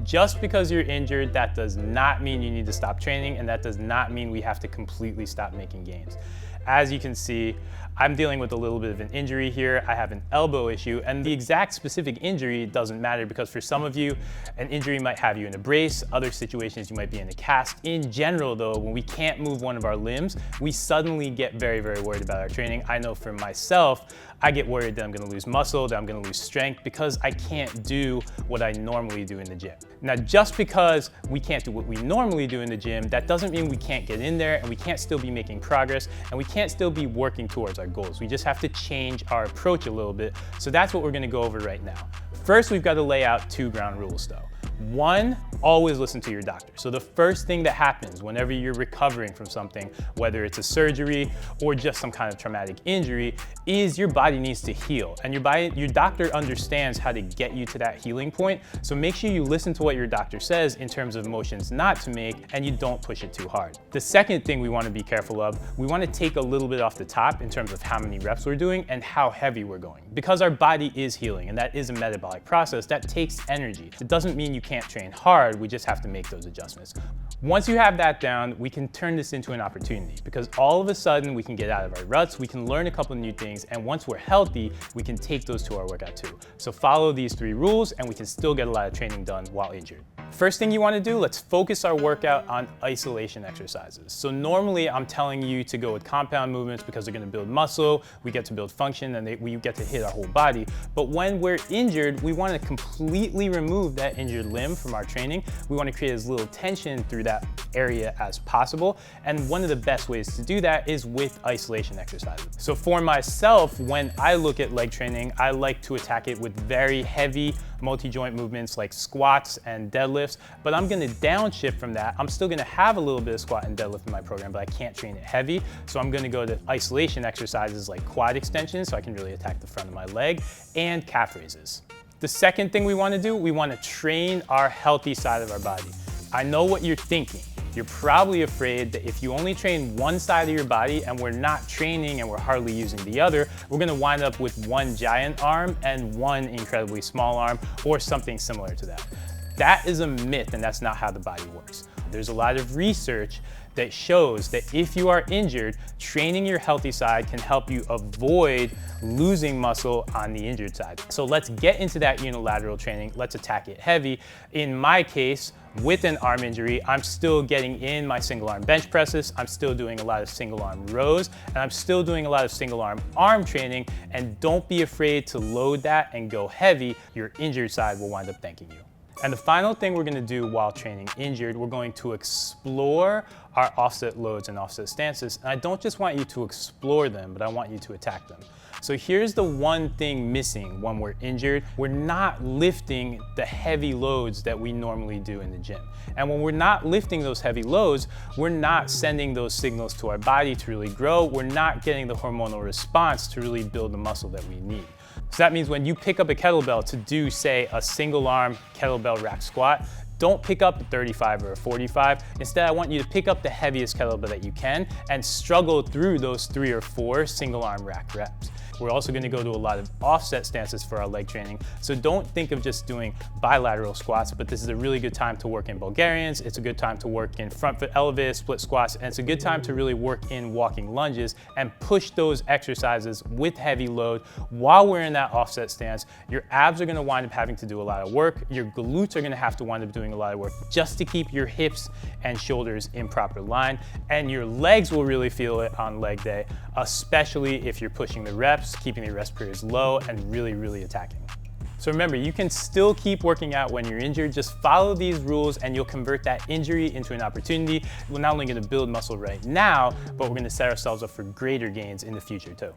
Just because you're injured, that does not mean you need to stop training, and that does not mean we have to completely stop making gains. As you can see, I'm dealing with a little bit of an injury here. I have an elbow issue, and the exact specific injury doesn't matter because for some of you, an injury might have you in a brace. Other situations, you might be in a cast. In general though, when we can't move one of our limbs, we suddenly get very, very worried about our training. I know for myself, I get worried that I'm gonna lose muscle, that I'm gonna lose strength because I can't do what I normally do in the gym. Now, just because we can't do what we normally do in the gym, that doesn't mean we can't get in there and we can't still be making progress and we can't still be working towards our goals. We just have to change our approach a little bit. So that's what we're gonna go over right now. First, we've got to lay out 2 ground rules though. 1, always listen to your doctor. So the first thing that happens whenever you're recovering from something, whether it's a surgery or just some kind of traumatic injury, is your body needs to heal. And your doctor understands how to get you to that healing point. So make sure you listen to what your doctor says in terms of motions not to make, and you don't push it too hard. The second thing we want to be careful of, we want to take a little bit off the top in terms of how many reps we're doing and how heavy we're going. Because our body is healing, and that is a metabolic process that takes energy. It doesn't mean you can't train hard, we just have to make those adjustments. Once you have that down, we can turn this into an opportunity because all of a sudden we can get out of our ruts, we can learn a couple of new things, and once we're healthy, we can take those to our workout too. So follow these 3 rules and we can still get a lot of training done while injured. First thing you want to do, let's focus our workout on isolation exercises. So normally I'm telling you to go with compound movements because they're going to build muscle, we get to build function, and we get to hit our whole body. But when we're injured, we want to completely remove that injured limb from our training. We want to create as little tension through that area as possible. And one of the best ways to do that is with isolation exercises. So for myself, when I look at leg training, I like to attack it with very heavy multi-joint movements like squats and deadlifts, but I'm gonna downshift from that. I'm still gonna have a little bit of squat and deadlift in my program, but I can't train it heavy. So I'm gonna go to isolation exercises like quad extensions, so I can really attack the front of my leg, and calf raises. The second thing we wanna do, we wanna train our healthy side of our body. I know what you're thinking. You're probably afraid that if you only train one side of your body and we're not training and we're hardly using the other, we're gonna wind up with one giant arm and one incredibly small arm or something similar to that. That is a myth, and that's not how the body works. There's a lot of research that shows that if you are injured, training your healthy side can help you avoid losing muscle on the injured side. So let's get into that unilateral training. Let's attack it heavy. In my case, with an arm injury, I'm still getting in my single arm bench presses. I'm still doing a lot of single arm rows, and I'm still doing a lot of single arm training. And don't be afraid to load that and go heavy. Your injured side will wind up thanking you. And the final thing we're gonna do while training injured, we're going to explore our offset loads and offset stances. And I don't just want you to explore them, but I want you to attack them. So here's the one thing missing when we're injured. We're not lifting the heavy loads that we normally do in the gym. And when we're not lifting those heavy loads, we're not sending those signals to our body to really grow. We're not getting the hormonal response to really build the muscle that we need. So that means when you pick up a kettlebell to do, say, a single arm kettlebell rack squat, don't pick up a 35 or a 45. Instead, I want you to pick up the heaviest kettlebell that you can and struggle through those 3 or 4 single arm rack reps. We're also going to go to a lot of offset stances for our leg training. So don't think of just doing bilateral squats, but this is a really good time to work in Bulgarians. It's a good time to work in front foot elevated split squats, and it's a good time to really work in walking lunges and push those exercises with heavy load while we're in that offset stance. Your abs are going to wind up having to do a lot of work. Your glutes are going to have to wind up doing a lot of work just to keep your hips and shoulders in proper line, and your legs will really feel it on leg day, especially if you're pushing the reps, keeping the rest periods low, and really attacking. So remember, you can still keep working out when you're injured. Just follow these rules and you'll convert that injury into an opportunity. We're not only going to build muscle right now, but we're going to set ourselves up for greater gains in the future too.